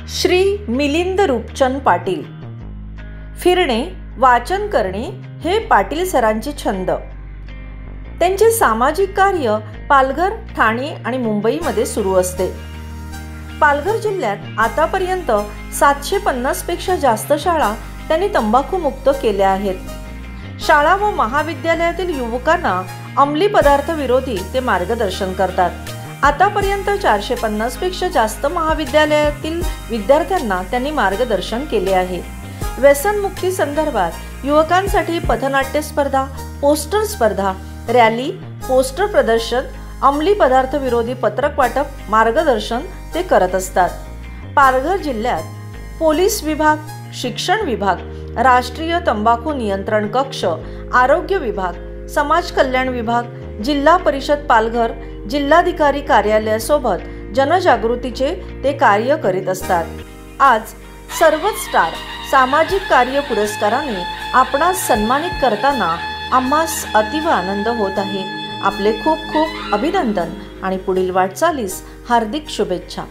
श्री मिलिंद रूपचंद पाटील। फिरणे, वाचन करणे हे पाटील सरांचे छंद। त्यांचे सामाजिक कार्य पालघर, ठाणे आणि मुंबईमध्ये सुरू असते। पालघर जिल्ह्यात आतापर्यंत 750 पेक्षा जास्त शाळा त्यांनी तंबाखूमुक्त केल्या आहेत। शाळा व महाविद्यालयातील युवकांना अंमली पदार्थ विरोधी ते मार्गदर्शन करतात। आतापर्यंत 450 पेक्षा जास्त महाविद्यालयातील विद्यार्थ्यांना त्यांनी मार्गदर्शन केले आहे। व्यसनमुक्ती संदर्भात युवकांसाठी पथनाट्य स्पर्धा, पोस्टर स्पर्धा, रॅली, पोस्टर प्रदर्शन, अंमली पदार्थ विरोधी पत्रक वाटप, मार्गदर्शन ते करत असतात। पालघर जिल्ह्यात पोलीस विभाग, शिक्षण विभाग, राष्ट्रीय तंबाखू नियंत्रण कक्ष, आरोग्य विभाग, समाज कल्याण विभाग, जिल्हा परिषद पालघर, जिल्हाधिकारी कार्यालयासोबत जनजागृतीचे ते कार्य करीत असतात। आज सर्वच स्टार सामाजिक कार्य पुरस्काराने आपणास सन्मानित करताना आम्हास अतिव आनंद होत आहे। आपले खूप खूप अभिनंदन आणि पुढील वाटचालीस हार्दिक शुभेच्छा।